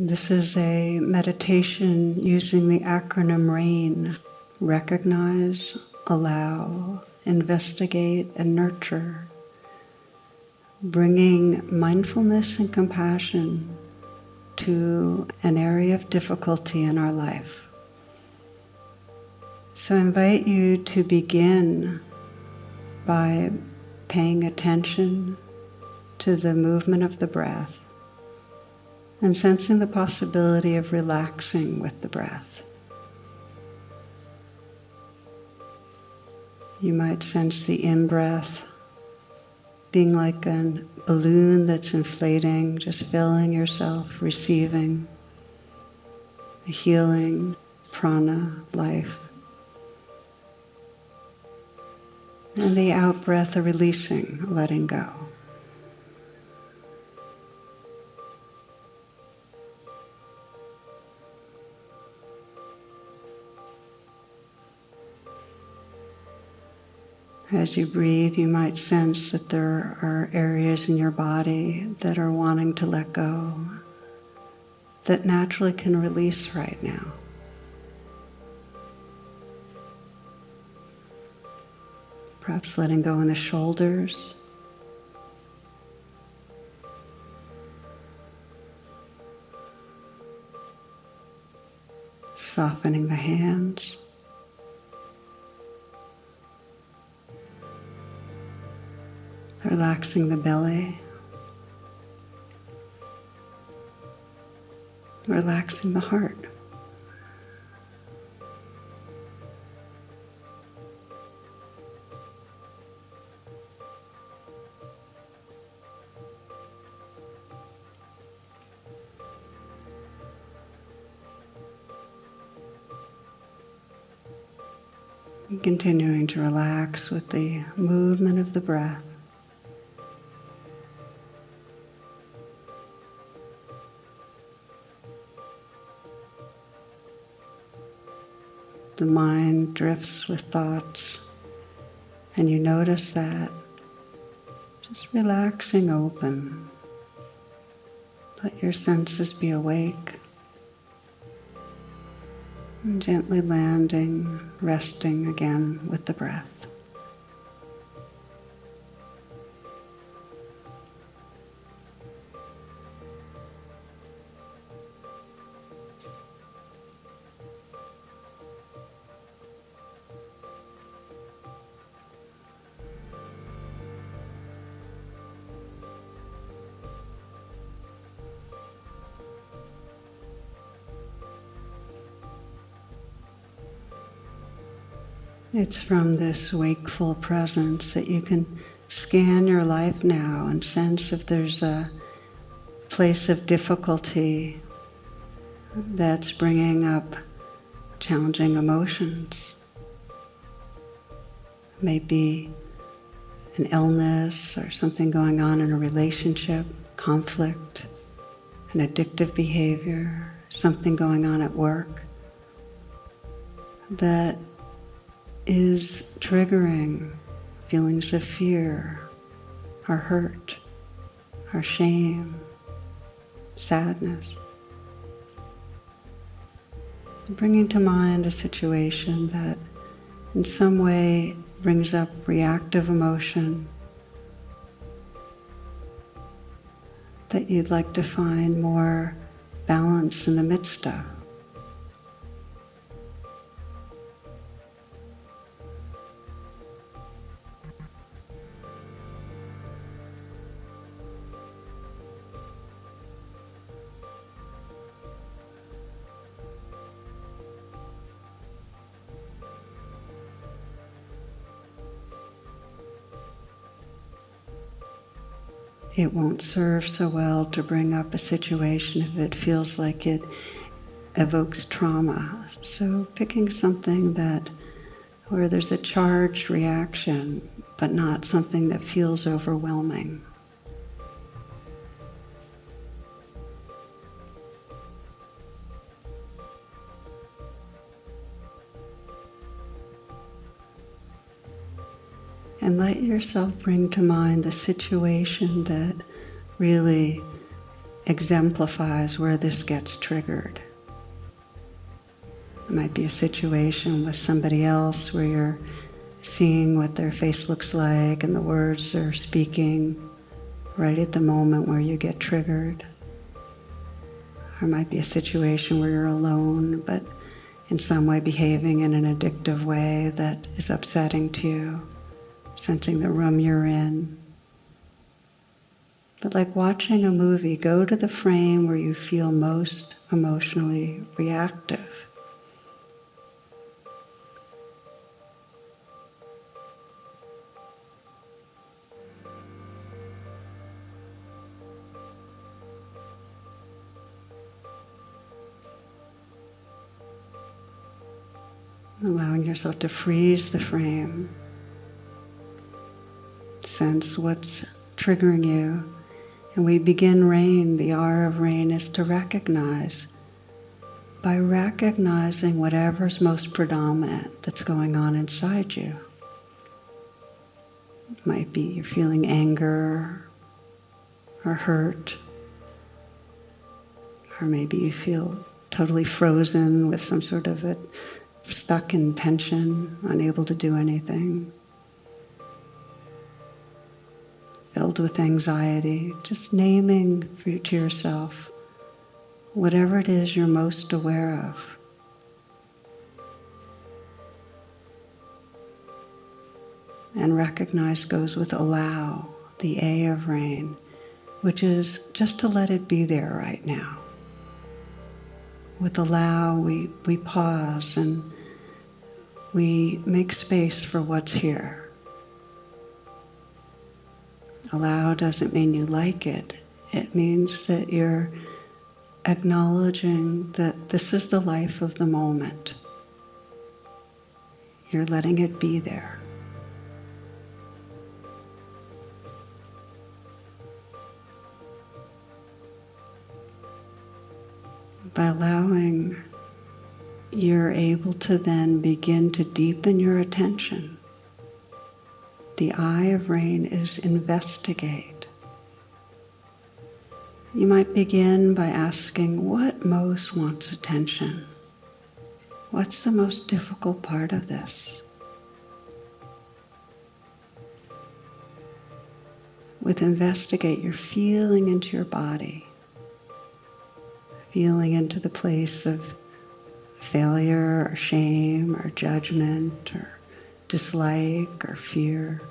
This is a meditation using the acronym RAIN: recognize, allow, investigate, and nurture, bringing mindfulness and compassion to an area of difficulty in our life. So I invite you to begin by paying attention to the movement of the breath and sensing the possibility of relaxing with the breath. You might sense the in-breath being like a balloon that's inflating, just filling yourself, receiving the healing, prana, life. And the out-breath, a releasing, letting go. As you breathe, you might sense that there are areas in your body that are wanting to let go, that naturally can release right now. Perhaps letting go in the shoulders, softening the hands, relaxing the belly, relaxing the heart. And continuing to relax with the movement of the breath. The mind drifts with thoughts, and you notice that, just relaxing open. Let your senses be awake, and gently landing, resting again with the breath. It's from this wakeful presence that you can scan your life now and sense if there's a place of difficulty that's bringing up challenging emotions. Maybe an illness or something going on in a relationship, conflict, an addictive behavior, something going on at work that is triggering feelings of fear, or hurt, or shame, sadness. Bringing to mind a situation that in some way brings up reactive emotion that you'd like to find more balance in the midst of. It won't serve so well to bring up a situation if it feels like it evokes trauma. So picking something where there's a charged reaction, but not something that feels overwhelming. And let yourself bring to mind the situation that really exemplifies where this gets triggered. It might be a situation with somebody else where you're seeing what their face looks like and the words they're speaking right at the moment where you get triggered. Or it might be a situation where you're alone, but in some way behaving in an addictive way that is upsetting to you, sensing the room you're in. But like watching a movie, go to the frame where you feel most emotionally reactive. Allowing yourself to freeze the frame. Sense what's triggering you. And we begin RAIN. The R of RAIN is to recognize. By recognizing whatever's most predominant that's going on inside you. It might be you're feeling anger or hurt. Or maybe you feel totally frozen with some sort of a stuck in tension, unable to do anything, filled with anxiety, just naming to yourself whatever it is you're most aware of. And recognize goes with allow, the A of RAIN, which is just to let it be there right now. With allow, we pause and we make space for what's here. Allow doesn't mean you like it. It means that you're acknowledging that this is the life of the moment. You're letting it be there. By allowing, you're able to then begin to deepen your attention. The I of RAIN is investigate. You might begin by asking what most wants attention. What's the most difficult part of this? With investigate, you're feeling into your body. Feeling into the place of failure or shame or judgment or dislike or fear.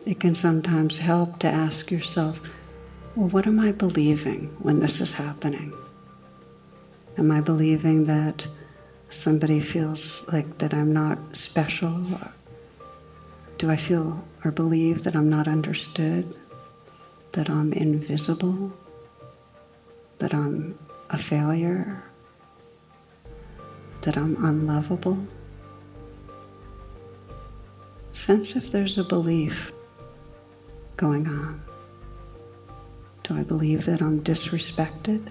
It can sometimes help to ask yourself, well, what am I believing when this is happening? Am I believing that somebody feels like that I'm not special? Do I feel or believe that I'm not understood? That I'm invisible, that I'm a failure, that I'm unlovable? Sense if there's a belief going on. Do I believe that I'm disrespected?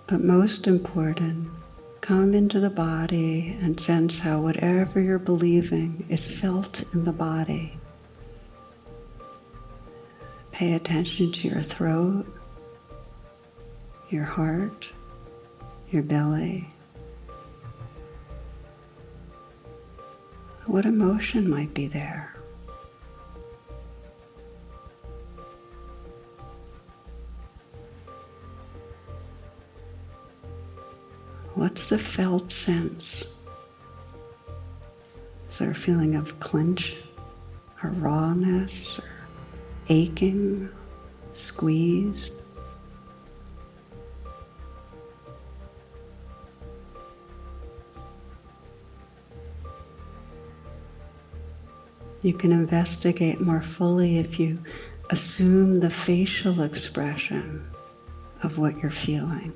But most important, come into the body and sense how whatever you're believing is felt in the body. Pay attention to your throat, your heart, your belly. What emotion might be there? What's the felt sense? Is there a feeling of clench or rawness or aching, squeezed? You can investigate more fully if you assume the facial expression of what you're feeling.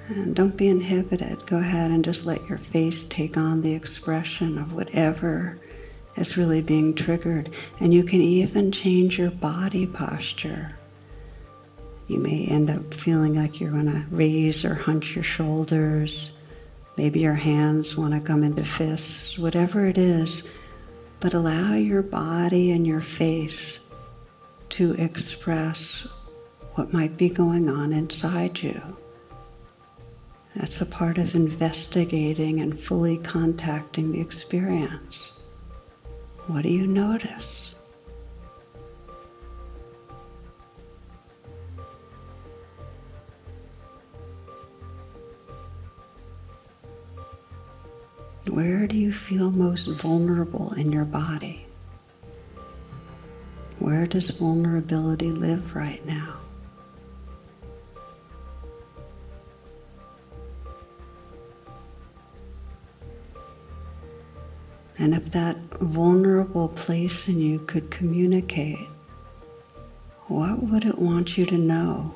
And don't be inhibited. Go ahead and just let your face take on the expression of whatever is really being triggered. And you can even change your body posture. You may end up feeling like you're going to raise or hunch your shoulders. Maybe your hands want to come into fists, whatever it is, but allow your body and your face to express what might be going on inside you. That's a part of investigating and fully contacting the experience. What do you notice? Where do you feel most vulnerable in your body? Where does vulnerability live right now? And if that vulnerable place in you could communicate, what would it want you to know?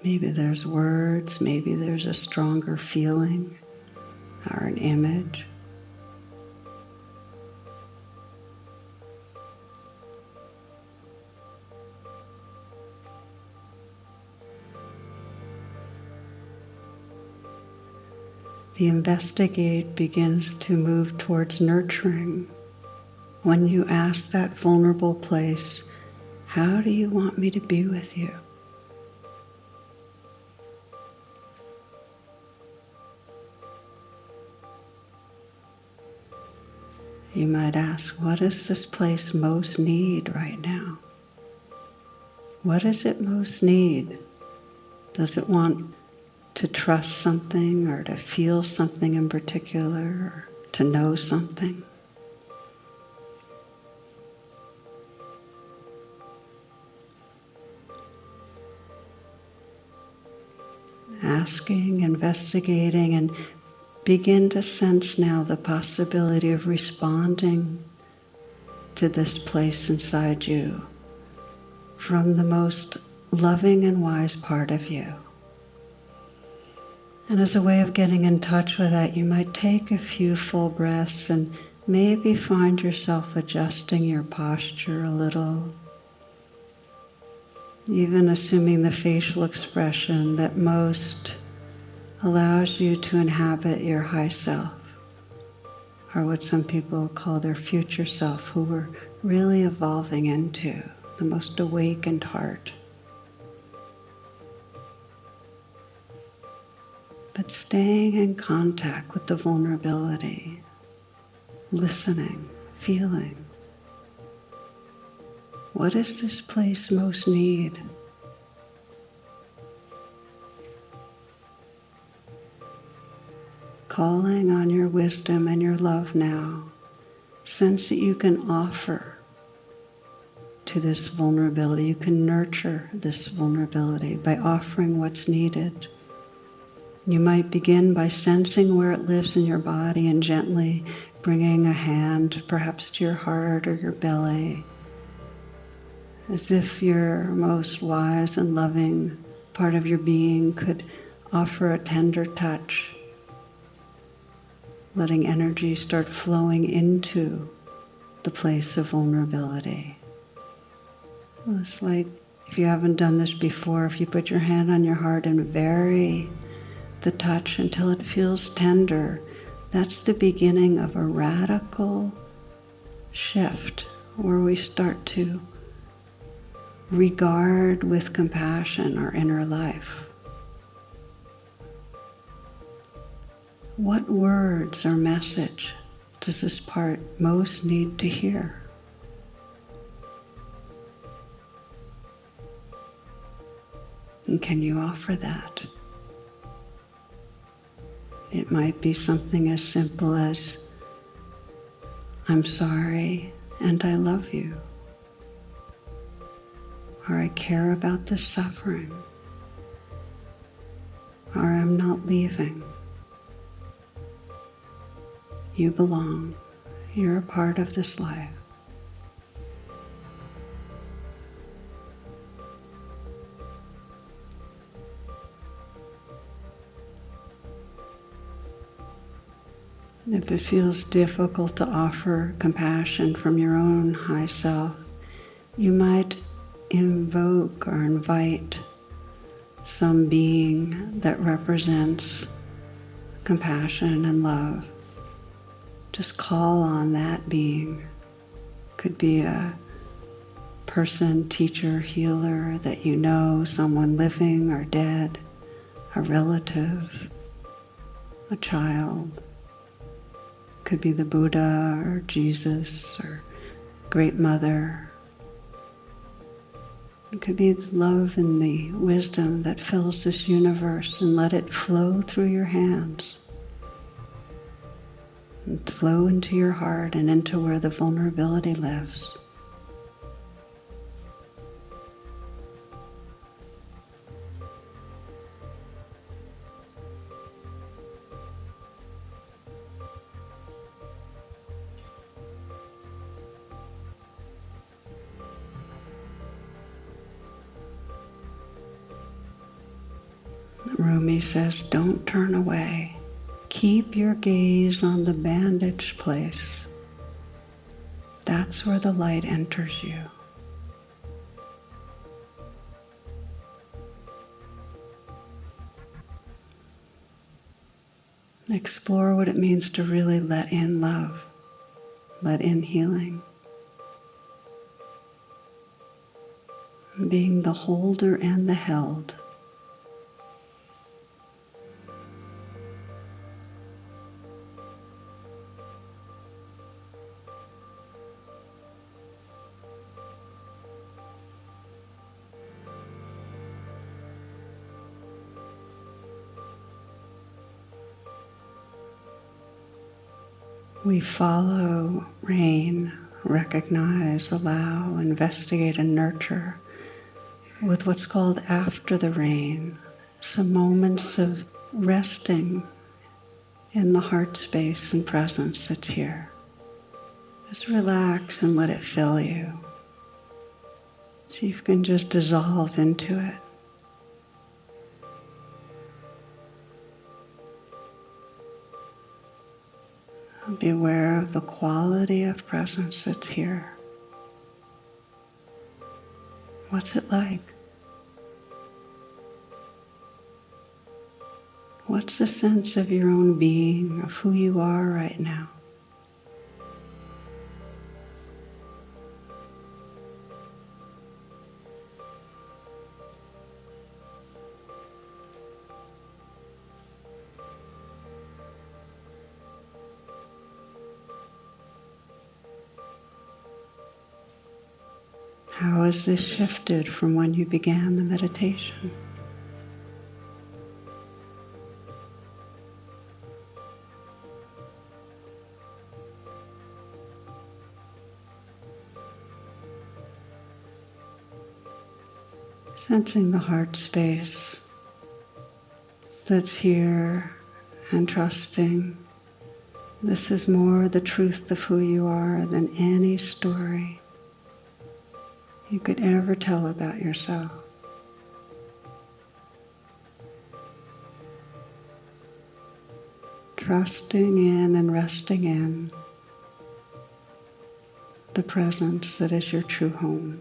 Maybe there's words, maybe there's a stronger feeling or an image. The investigate begins to move towards nurturing. When you ask that vulnerable place, how do you want me to be with you? You might ask, what does this place most need right now? What does it most need? Does it want to trust something or to feel something in particular or to know something? Asking, investigating, and begin to sense now the possibility of responding to this place inside you from the most loving and wise part of you. And as a way of getting in touch with that, you might take a few full breaths and maybe find yourself adjusting your posture a little, even assuming the facial expression that most allows you to inhabit your high self, or what some people call their future self, who we're really evolving into, the most awakened heart. But staying in contact with the vulnerability, listening, feeling. What does this place most need? Calling on your wisdom and your love now. Sense that you can offer to this vulnerability. You can nurture this vulnerability by offering what's needed. You might begin by sensing where it lives in your body and gently bringing a hand perhaps to your heart or your belly, as if your most wise and loving part of your being could offer a tender touch, letting energy start flowing into the place of vulnerability. Well, it's like, if you haven't done this before, if you put your hand on your heart and vary the touch until it feels tender, that's the beginning of a radical shift where we start to regard with compassion our inner life. What words or message does this part most need to hear? And can you offer that? It might be something as simple as, I'm sorry and I love you. Or I care about this suffering. Or I'm not leaving. You belong. You're a part of this life. If it feels difficult to offer compassion from your own high self, you might invoke or invite some being that represents compassion and love. Just call on that being. Could be a person, teacher, healer that you know, someone living or dead, a relative, a child. Could be the Buddha or Jesus or Great Mother. It could be the love and the wisdom that fills this universe, and let it flow through your hands and flow into your heart and into where the vulnerability lives. Rumi says, don't turn away. Keep your gaze on the bandaged place. That's where the light enters you. Explore what it means to really let in love, let in healing. Being the holder and the held. We follow, rain, recognize, allow, investigate, and nurture with what's called after the rain, some moments of resting in the heart space and presence that's here. Just relax and let it fill you. So you can just dissolve into it. Be aware of the quality of presence that's here. What's it like? What's the sense of your own being, of who you are right now? How has this shifted from when you began the meditation? Sensing the heart space that's here and trusting this is more the truth of who you are than any story you could ever tell about yourself. Trusting in and resting in the presence that is your true home.